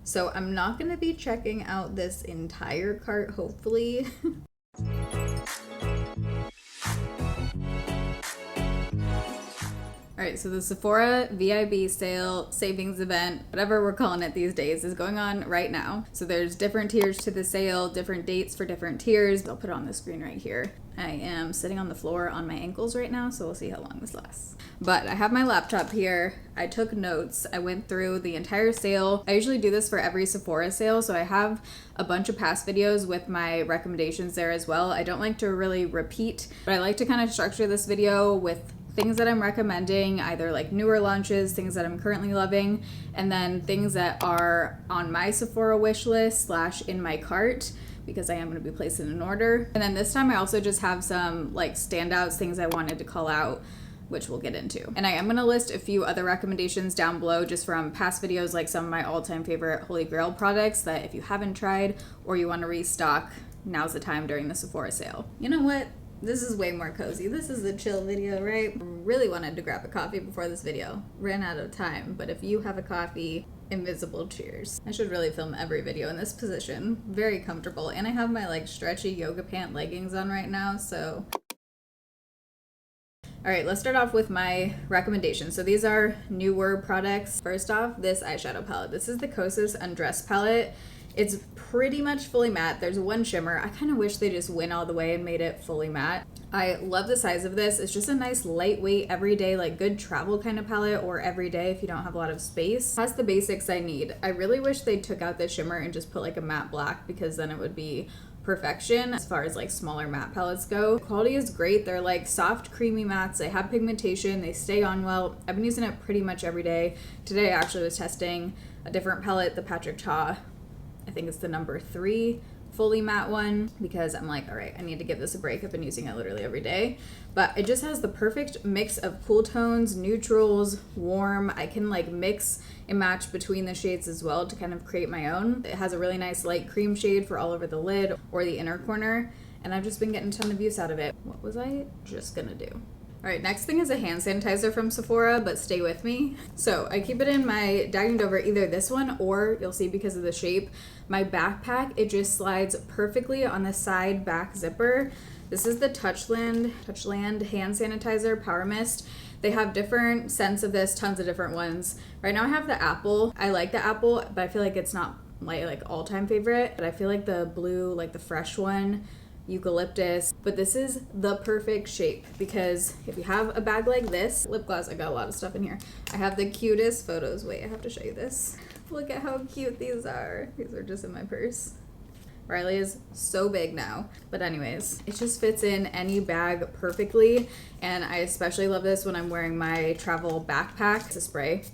So I'm not going to be checking out this entire cart, hopefully. Alright, so the Sephora VIB sale, savings event, whatever we're calling it these days, is going on right now. So there's different tiers to the sale, different dates for different tiers. I'll put it on the screen right here. I am sitting on the floor on my ankles right now, so we'll see how long this lasts. But I have my laptop here. I took notes. I went through the entire sale. I usually do this for every Sephora sale, so I have a bunch of past videos with my recommendations there as well. I don't like to really repeat, but I like to kind of structure this video with things that I'm recommending, either like newer launches, things that I'm currently loving, and then things that are on my Sephora wish list / in my cart, because I am going to be placing an order. And then this time I also just have some like standouts, things I wanted to call out, which we'll get into. And I am going to list a few other recommendations down below just from past videos, like some of my all-time favorite Holy Grail products that if you haven't tried or you want to restock, now's the time during the Sephora sale. You know what? This is way more cozy. This is a chill video, right? Really wanted to grab a coffee before this video. Ran out of time, but if you have a coffee, invisible cheers. I should really film every video in this position. Very comfortable. And I have my like stretchy yoga pant leggings on right now, so. All right, let's start off with my recommendations. So these are newer products. First off, this eyeshadow palette. This is the Kosas Undress palette. It's pretty much fully matte. There's one shimmer. I kind of wish they just went all the way and made it fully matte. I love the size of this. It's just a nice lightweight, everyday, like good travel kind of palette, or everyday if you don't have a lot of space. Has the basics I need. I really wish they took out the shimmer and just put like a matte black, because then it would be perfection as far as like smaller matte palettes go. Quality is great. They're like soft, creamy mattes. They have pigmentation. They stay on well. I've been using it pretty much every day. Today I actually was testing a different palette, the Patrick Ta. I think it's the number 3 fully matte one, because I'm like, all right, I need to give this a break. I've been using it literally every day, but it just has the perfect mix of cool tones, neutrals, warm. I can like mix and match between the shades as well to kind of create my own. It has a really nice light cream shade for all over the lid or the inner corner, and I've just been getting a ton of use out of it. What was I just gonna do? All right, next thing is a hand sanitizer from Sephora, but stay with me. So I keep it in my dining over, either this one or you'll see because of the shape, my backpack. It just slides perfectly on the side back zipper. This is the Touchland hand sanitizer Power Mist. They have different scents of this, tons of different ones. Right now I have the apple. I like the apple, but I feel like it's not my like all-time favorite. But I feel like the blue, like the fresh one, eucalyptus, but this is the perfect shape, because if you have a bag like this, lip gloss, I got a lot of stuff in here. I have the cutest photos. Wait, I have to show you this. Look at how cute these are. These are just in my purse. Riley is so big now, but anyways, it just fits in any bag perfectly, and I especially love this when I'm wearing my travel backpack. It's a spray.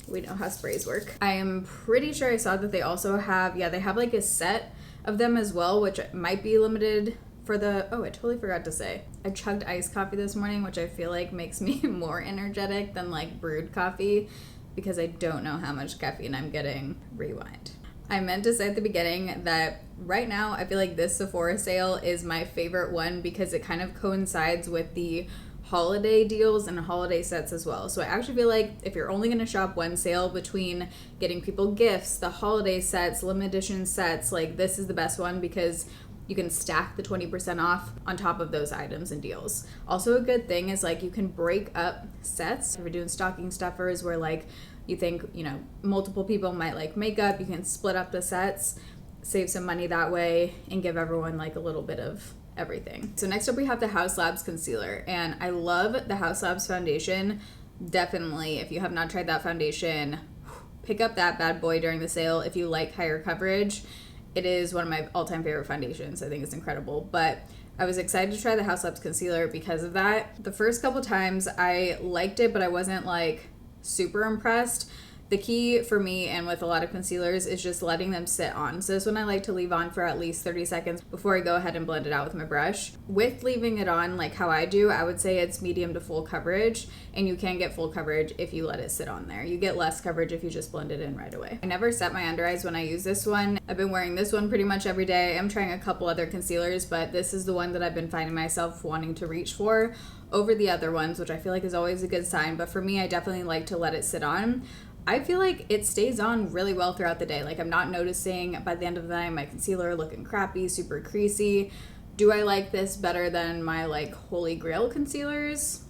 We know how sprays work. I am pretty sure I saw that they also have, they have like a set of them as well, which might be limited for the, oh, I totally forgot to say, I chugged iced coffee this morning, which I feel like makes me more energetic than like brewed coffee, because I don't know how much caffeine I'm getting. Rewind. I meant to say at the beginning that right now I feel like this Sephora sale is my favorite one, because it kind of coincides with the holiday deals and holiday sets as well. So I actually feel like if you're only going to shop one sale between getting people gifts, the holiday sets, limited edition sets, like this is the best one, because you can stack the 20% off on top of those items and deals. Also a good thing is like you can break up sets. If you're doing stocking stuffers where like you think, you know, multiple people might like makeup, you can split up the sets, save some money that way, and give everyone like a little bit of everything. So next up we have the Haus Labs concealer, and I love the Haus Labs foundation. Definitely, if you have not tried that foundation, pick up that bad boy during the sale if you like higher coverage. It is one of my all-time favorite foundations. I think it's incredible, but I was excited to try the Haus Labs concealer because of that. The first couple times I liked it, but I wasn't like super impressed. The key for me, and with a lot of concealers, is just letting them sit on. So this one I like to leave on for at least 30 seconds before I go ahead and blend it out with my brush. With leaving it on like how I do, I would say it's medium to full coverage, and you can get full coverage if you let it sit on there. You get less coverage if you just blend it in right away. I never set my under eyes when I use this one. I've been wearing this one pretty much every day. I'm trying a couple other concealers, but this is the one that I've been finding myself wanting to reach for over the other ones, which I feel like is always a good sign. But for me, I definitely like to let it sit on. I feel like it stays on really well throughout the day. Like, I'm not noticing by the end of the night my concealer looking crappy, super creasy. Do I like this better than my like Holy Grail concealers?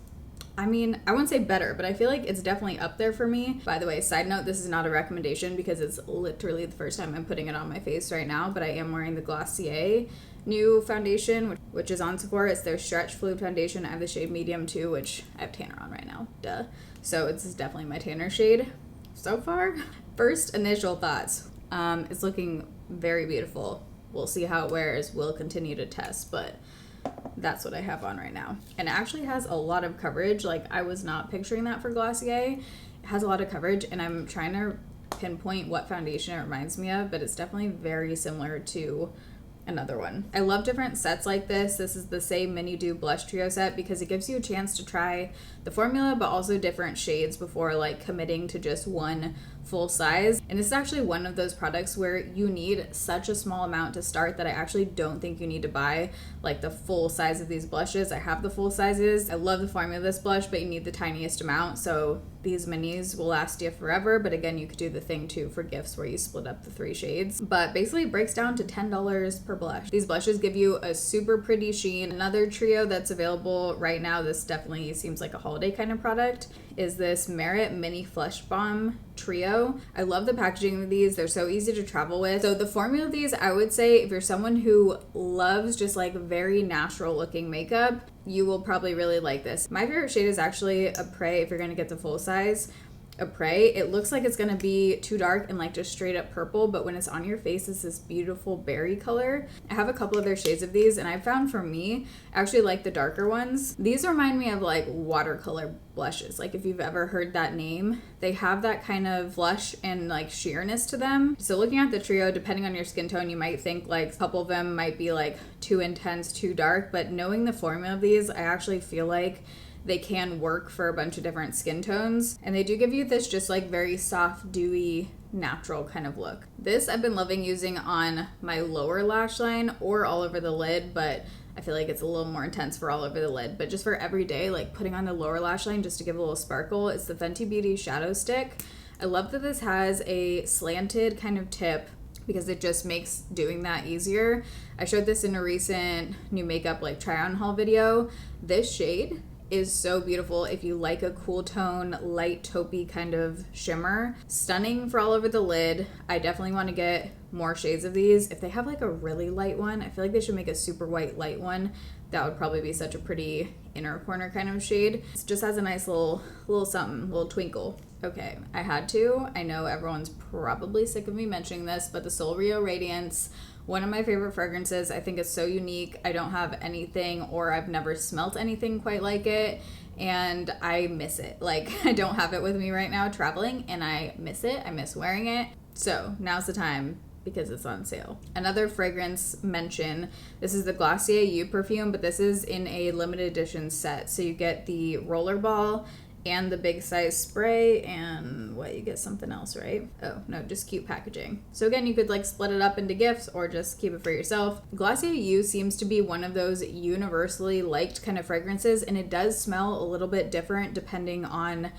I mean, I wouldn't say better, but I feel like it's definitely up there for me. By the way, side note, this is not a recommendation because it's literally the first time I'm putting it on my face right now, but I am wearing the Glossier new foundation, which is on Sephora. It's their Stretch Fluid Foundation. I have the shade medium too, which I have tanner on right now. Duh. So it's definitely my tanner shade so far. First initial thoughts. It's looking very beautiful. We'll see how it wears. We'll continue to test, but that's what I have on right now. And it actually has a lot of coverage. Like, I was not picturing that for Glossier. It has a lot of coverage, and I'm trying to pinpoint what foundation it reminds me of, but it's definitely very similar to another one. I love different sets like this. This is the same Mini Dew Blush Trio set because it gives you a chance to try the formula, but also different shades before like committing to just one full size. And this is actually one of those products where you need such a small amount to start that I actually don't think you need to buy like the full size of these blushes. I have the full sizes. I love the formula of this blush, but you need the tiniest amount. So these minis will last you forever. But again, you could do the thing too for gifts where you split up the 3 shades. But basically it breaks down to $10 per blush. These blushes give you a super pretty sheen. Another trio that's available right now, this definitely seems like a holiday kind of product, is this Merit Mini Flush Bomb Trio. I love the packaging of these. They're so easy to travel with. So the formula of these, I would say if you're someone who loves just like very natural looking makeup, you will probably really like this. My favorite shade is actually a Prey if you're gonna get the full size. A Prey, it looks like it's gonna be too dark and like just straight up purple, but when it's on your face, it's this beautiful berry color. I have a couple of their shades of these, and I found for me, I actually like the darker ones. These remind me of like watercolor blushes. Like if you've ever heard that name, they have that kind of blush and like sheerness to them. So looking at the trio, depending on your skin tone, you might think like a couple of them might be like too intense, too dark, but knowing the formula of these, I actually feel like they can work for a bunch of different skin tones, and they do give you this just like very soft, dewy, natural kind of look. This I've been loving using on my lower lash line or all over the lid, but I feel like it's a little more intense for all over the lid. But just for every day, like putting on the lower lash line just to give a little sparkle, it's the Fenty Beauty Shadow Stick. I love that this has a slanted kind of tip because it just makes doing that easier. I showed this in a recent new makeup like try on haul video. This shade is so beautiful if you like a cool tone, light taupey kind of shimmer. Stunning for all over the lid. I definitely want to get more shades of these. If they have like a really light one, I feel like they should make a super white light one. That would probably be such a pretty inner corner kind of shade. It just has a nice little something, little twinkle. Okay, I had to. I know everyone's probably sick of me mentioning this, but the Sol Rio Radiance, one of my favorite fragrances. I think it's so unique. I don't have anything, or I've never smelt anything quite like it, and I miss it. Like, I don't have it with me right now traveling, and I miss it. I miss wearing it. So now's the time because it's on sale. Another fragrance mention, this is the Glossier You perfume, but this is in a limited edition set. So you get the rollerball and the big size spray, and what, you get something else, right? Oh no, just cute packaging. So again, you could like split it up into gifts or just keep it for yourself. Glossier You seems to be one of those universally liked kind of fragrances, and it does smell a little bit different depending on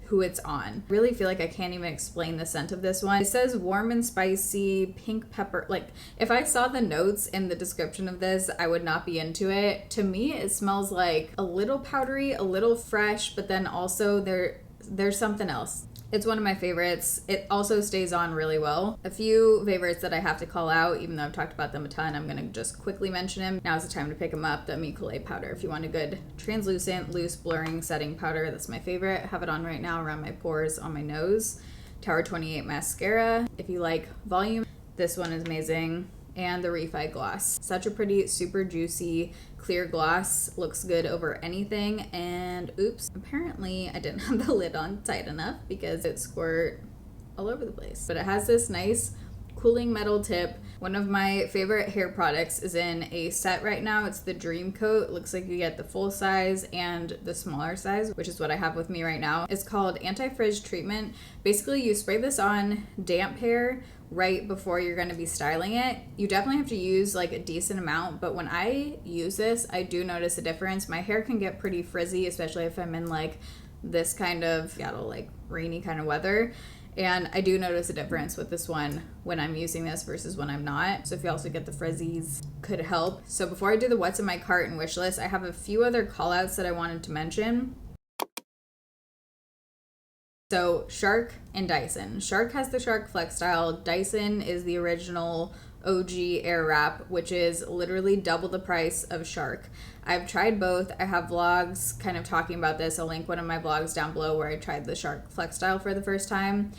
who it's on. Really feel like I can't even explain the scent of this one. It says warm and spicy, pink pepper. Like, if I saw the notes in the description of this, I would not be into it. To me, it smells like a little powdery, a little fresh, but then also there's something else. It's one of my favorites. It also stays on really well. A few favorites that I have to call out, even though I've talked about them a ton, I'm gonna just quickly mention them. Now's the time to pick them up. The Michelin powder. If you want a good translucent, loose, blurring setting powder, that's my favorite. I have it on right now around my pores, on my nose. Tower 28 mascara. If you like volume, this one is amazing. And the Refi gloss. Such a pretty, super juicy, clear gloss. Looks good over anything. And oops, apparently I didn't have the lid on tight enough because it squirt all over the place. But it has this nice cooling metal tip. One of my favorite hair products is in a set right now. It's the Dream Coat. It looks like you get the full size and the smaller size, which is what I have with me right now. It's called Anti-Frizz Treatment. Basically, you spray this on damp hair right before you're going to be styling it. You definitely have to use like a decent amount, but when I use this, I do notice a difference. My hair can get pretty frizzy, especially if I'm in like this kind of like rainy kind of weather. And I do notice a difference with this one when I'm using this versus when I'm not. So if you also get the frizzies, could help. So before I do the what's in my cart and wish list, I have a few other call outs that I wanted to mention. So Shark and Dyson. Shark has the Shark Flex Style. Dyson is the original OG Air Wrap, which is literally double the price of Shark. I've tried both. I have vlogs kind of talking about this. I'll link one of my vlogs down below where I tried the Shark Flex Style for the first time.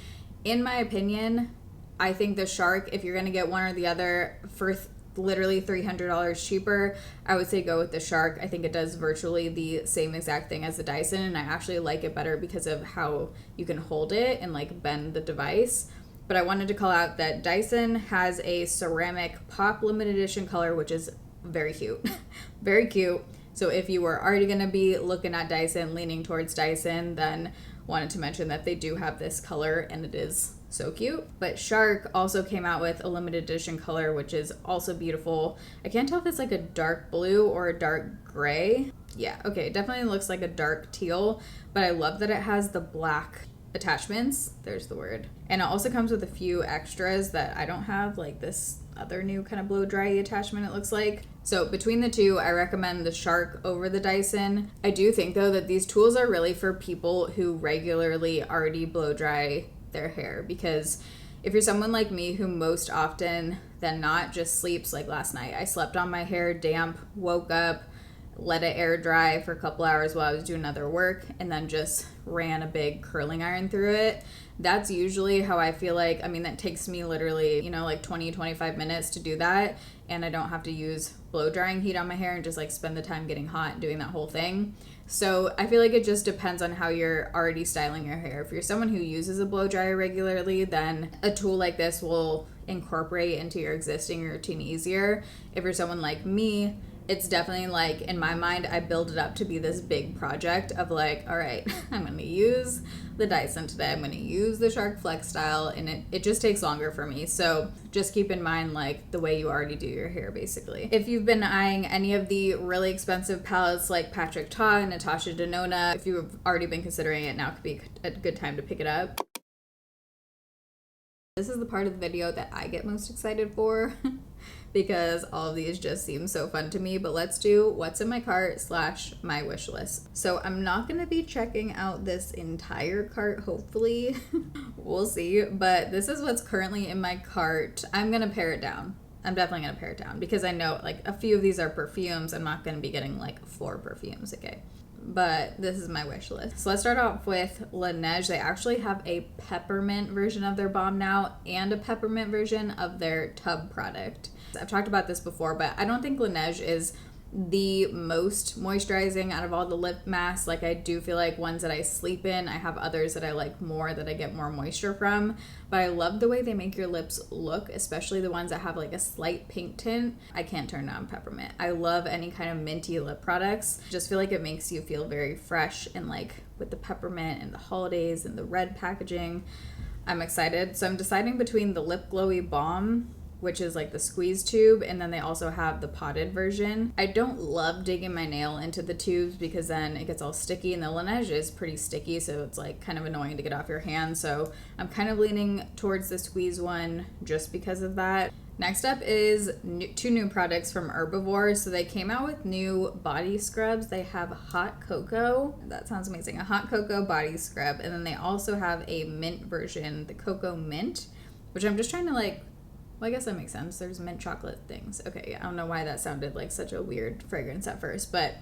In my opinion, I think the Shark, if you're going to get one or the other for literally $300 cheaper, I would say go with the Shark. I think it does virtually the same exact thing as the Dyson, and I actually like it better because of how you can hold it and like bend the device. But I wanted to call out that Dyson has a ceramic pop limited edition color, which is very cute. Very cute. So if you were already going to be looking at Dyson, leaning towards Dyson, then wanted to mention that they do have this color and it is so cute. But Shark also came out with a limited edition color, which is also beautiful. I can't tell if it's like a dark blue or a dark gray. Yeah, okay, it definitely looks like a dark teal, but I love that it has the black attachments. There's the word. And it also comes with a few extras that I don't have, like this other new kind of blow dry attachment it looks like. So between the two, I recommend the Shark over the Dyson. I do think though that these tools are really for people who regularly already blow dry their hair, because if you're someone like me who most often than not just sleeps, like last night, I slept on my hair damp, woke up, let it air dry for a couple hours while I was doing other work, and then just ran a big curling iron through it. That's usually how I feel like, I mean, that takes me literally, you know, like 20-25 minutes to do that, and I don't have to use blow drying heat on my hair and just like spend the time getting hot and doing that whole thing. So I feel like it just depends on how you're already styling your hair. If you're someone who uses a blow dryer regularly, then a tool like this will incorporate into your existing routine easier. If you're someone like me, it's definitely like, in my mind, I build it up to be this big project of like, all right, I'm going to use the Dyson today. I'm going to use the Shark Flex Style, and it just takes longer for me. So just keep in mind like the way you already do your hair, basically. If you've been eyeing any of the really expensive palettes like Patrick Ta and Natasha Denona, if you've already been considering it, now could be a good time to pick it up. This is the part of the video that I get most excited for because all of these just seem so fun to me. But let's do what's in my cart / my wish list. So I'm not going to be checking out this entire cart, hopefully. We'll see. But this is what's currently in my cart. I'm going to pare it down. I'm definitely going to pare it down because I know like a few of these are perfumes. I'm not going to be getting like 4 perfumes, okay? But this is my wish list. So let's start off with Laneige. They actually have a peppermint version of their balm now and a peppermint version of their tub product. I've talked about this before, but I don't think Laneige is the most moisturizing out of all the lip masks. Like I do feel like ones that I sleep in, I have others that I like more, that I get more moisture from. But I love the way they make your lips look, especially the ones that have like a slight pink tint. I can't turn down peppermint. I love any kind of minty lip products. Just feel like it makes you feel very fresh, and like with the peppermint and the holidays and the red packaging, I'm excited. So I'm deciding between the Lip Glowy Balm, which is like the squeeze tube, and then they also have the potted version. I don't love digging my nail into the tubes because then it gets all sticky, and the Laneige is pretty sticky, so it's like kind of annoying to get off your hand. So I'm kind of leaning towards the squeeze one just because of that. Next up is 2 new products from Herbivore. So they came out with new body scrubs. They have hot cocoa. That sounds amazing. A hot cocoa body scrub. And then they also have a mint version, the cocoa mint, which I'm just trying to like, well, I guess that makes sense. There's mint chocolate things. Okay, I don't know why that sounded like such a weird fragrance at first, but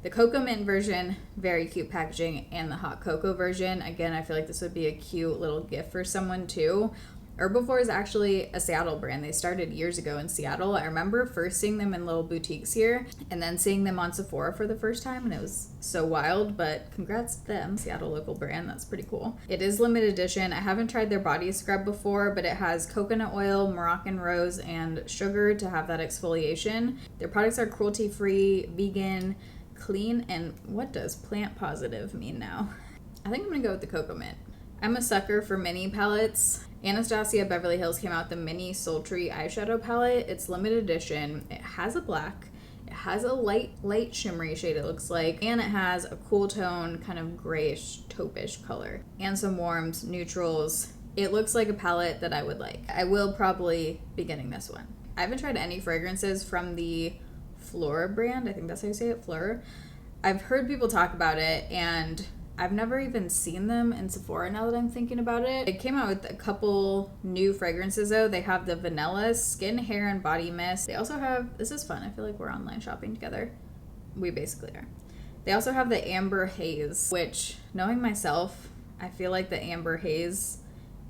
the cocoa mint version, very cute packaging, and the hot cocoa version, again, I feel like this would be a cute little gift for someone too. Herbivore is actually a Seattle brand. They started years ago in Seattle. I remember first seeing them in little boutiques here and then seeing them on Sephora for the first time, and it was so wild, but congrats to them. Seattle local brand, that's pretty cool. It is limited edition. I haven't tried their body scrub before, but it has coconut oil, Moroccan rose, and sugar to have that exfoliation. Their products are cruelty-free, vegan, clean, and what does plant positive mean now? I think I'm gonna go with the cocoa mint. I'm a sucker for mini palettes. Anastasia Beverly Hills came out with the mini sultry eyeshadow palette. It's limited edition. It has a black. It has a light shimmery shade, it looks like. And it has a cool tone, kind of grayish, taupe-ish color. And some warms, neutrals, It looks like a palette that I would like. I will probably be getting this one. I haven't tried any fragrances from the Flora brand. I think that's how you say it, Flora. I've heard people talk about it, and I've never even seen them in Sephora now that I'm thinking about it. It came out with a couple new fragrances though. They have the Vanilla Skin, Hair, and Body Mist. They also have, this is fun, I feel like we're online shopping together. We basically are. They also have the Amber Haze, which, knowing myself, I feel like the Amber Haze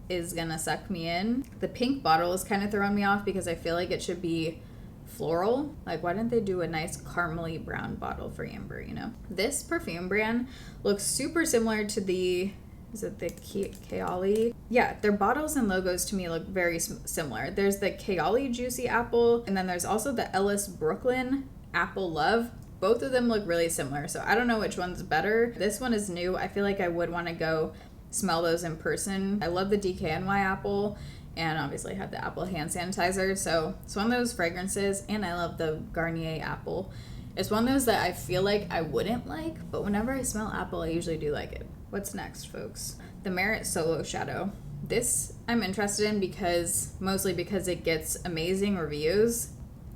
is gonna suck me in. The pink bottle is kind of throwing me off because I feel like it should be floral. Like, why didn't they do a nice caramely brown bottle for Amber, you know? This perfume brand looks super similar to the, is it the Kayali? Yeah, their bottles and logos to me look very similar. There's the Kayali Juicy Apple, and then there's also the Ellis Brooklyn Apple Love. Both of them look really similar, so I don't know which one's better. This one is new. I feel like I would want to go smell those in person. I love the DKNY apple, and obviously have the apple hand sanitizer, so it's one of those fragrances, and I love the Garnier apple. It's one of those that I feel like I wouldn't like, but whenever I smell apple, I usually do like it. What's next, folks? The Merit Solo Shadow. This I'm interested in mostly because it gets amazing reviews.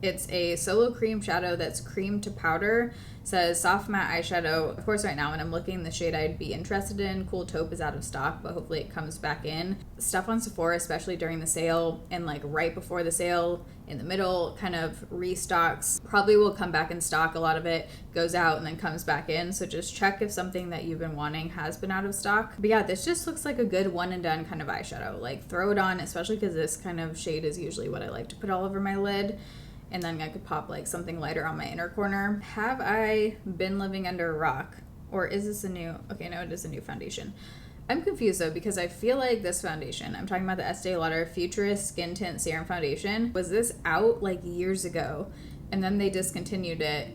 It's a solo cream shadow that's cream to powder. Says soft matte eyeshadow. Of course, right now when I'm looking, the shade I'd be interested in, Cool Taupe, is out of stock, but hopefully it comes back in. Stuff on Sephora, especially during the sale and like right before the sale, in the middle, kind of restocks. Probably will come back in stock. A lot of it goes out and then comes back in. So just check if something that you've been wanting has been out of stock. But yeah, this just looks like a good one and done kind of eyeshadow. Like, throw it on, especially because this kind of shade is usually what I like to put all over my lid. And then I could pop like something lighter on my inner corner. Have I been living under a rock? Or is this a new, okay, no, it is a new foundation. I'm confused though, because I feel like this foundation, I'm talking about the Estee Lauder Futurist Skin Tint Serum Foundation, was this out like years ago? And then they discontinued it,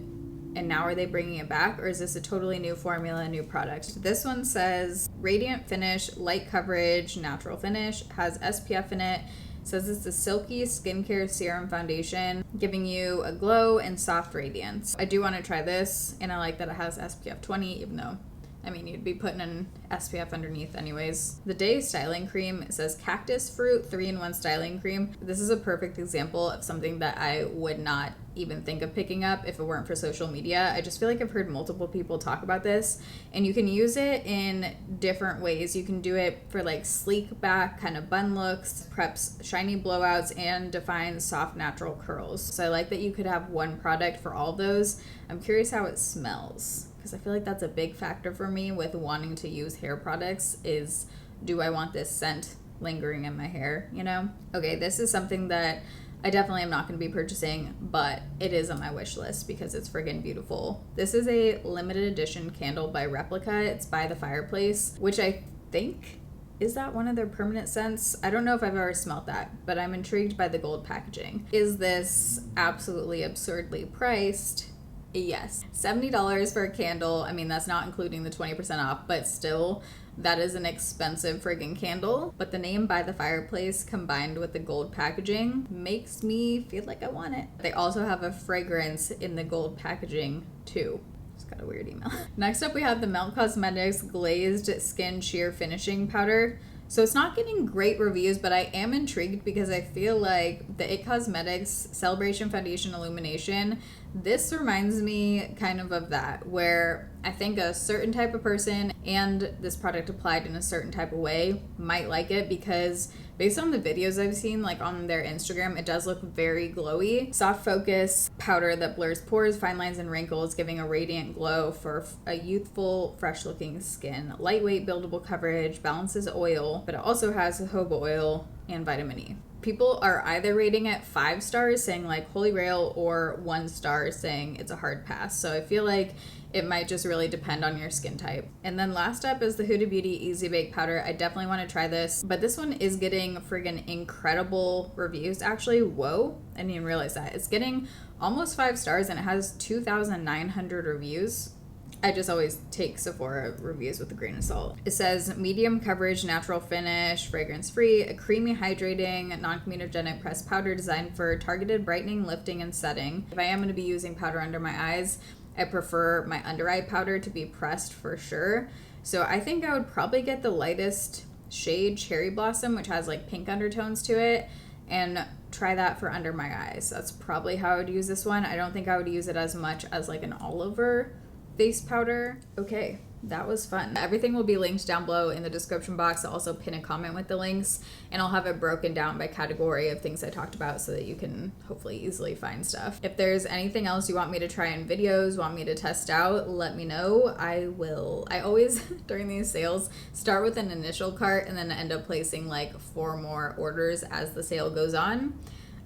and now are they bringing it back? Or is this a totally new formula, a new product? This one says radiant finish, light coverage, natural finish, has SPF in it. Says it's a silky skincare serum foundation, giving you a glow and soft radiance. I do want to try this, and I like that it has SPF 20, even though, I mean, you'd be putting an SPF underneath anyways. The Day Styling Cream, it says Cactus Fruit 3-in-1 Styling Cream. This is a perfect example of something that I would not even think of picking up if it weren't for social media. I just feel like I've heard multiple people talk about this, and you can use it in different ways. You can do it for like sleek back kind of bun looks, preps shiny blowouts, and defines soft natural curls. So I like that you could have one product for all of those. I'm curious how it smells, because I feel like that's a big factor for me with wanting to use hair products is, do I want this scent lingering in my hair, you know? Okay, this is something that I definitely am not going to be purchasing, but it is on my wish list because it's friggin' beautiful. This is a limited edition candle by Replica. It's by the Fireplace, which I think, is that one of their permanent scents? I don't know if I've ever smelled that, but I'm intrigued by the gold packaging. Is this absolutely absurdly priced? Yes. $70 for a candle. I mean, that's not including the 20% off, but still, that is an expensive friggin' candle. But the name By the Fireplace combined with the gold packaging makes me feel like I want it. They also have a fragrance in the gold packaging too. Just got a weird email. Next up, we have the Melt Cosmetics Glazed Skin Sheer Finishing Powder. So it's not getting great reviews, but I am intrigued because I feel like the IT Cosmetics Celebration Foundation Illumination, this reminds me kind of that, where I think a certain type of person and this product applied in a certain type of way might like it, because based on the videos I've seen, like on their Instagram, it does look very glowy. Soft focus powder that blurs pores, fine lines, and wrinkles, giving a radiant glow for a youthful, fresh-looking skin. Lightweight, buildable coverage, balances oil, but it also has jojoba oil and vitamin E. People are either rating it 5 stars, saying like holy grail, or 1 star saying it's a hard pass. So I feel like it might just really depend on your skin type. And then last up is the Huda Beauty Easy Bake Powder. I definitely want to try this, but this one is getting friggin' incredible reviews. Actually, whoa, I didn't even realize that. It's getting almost 5 stars and it has 2,900 reviews. I just always take Sephora reviews with a grain of salt. It says medium coverage, natural finish, fragrance free, a creamy, hydrating, non-comedogenic pressed powder designed for targeted brightening, lifting, and setting. If I am going to be using powder under my eyes, I prefer my under eye powder to be pressed for sure. So I think I would probably get the lightest shade Cherry Blossom, which has like pink undertones to it, and try that for under my eyes. That's probably how I would use this one. I don't think I would use it as much as like an all over face powder. Okay, that was fun. Everything will be linked down below in the description box. I'll also pin a comment with the links, and I'll have it broken down by category of things I talked about so that you can hopefully easily find stuff. If there's anything else you want me to try in videos, want me to test out, let me know. I will. I always, during these sales, start with an initial cart and then end up placing like 4 more orders as the sale goes on.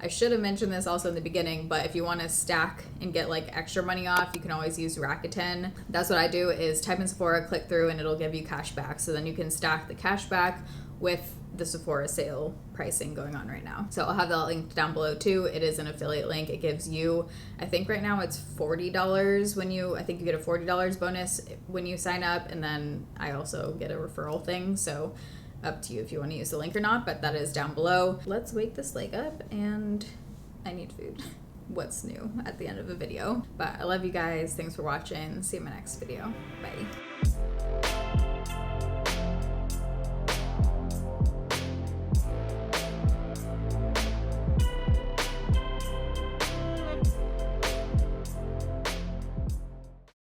I should have mentioned this also in the beginning, but if you want to stack and get like extra money off, you can always use Rakuten. That's what I do, is type in Sephora, click through, and it'll give you cash back. So then you can stack the cash back with the Sephora sale pricing going on right now. So I'll have that linked down below too. It is an affiliate link. It gives you, I think right now it's $40 when you, I think you get a $40 bonus when you sign up, and then I also get a referral thing. So up to you if you want to use the link or not, but that is down below. Let's wake this leg up, and I need food. What's new at the end of a video? But I love you guys. Thanks for watching. See you in my next video. Bye.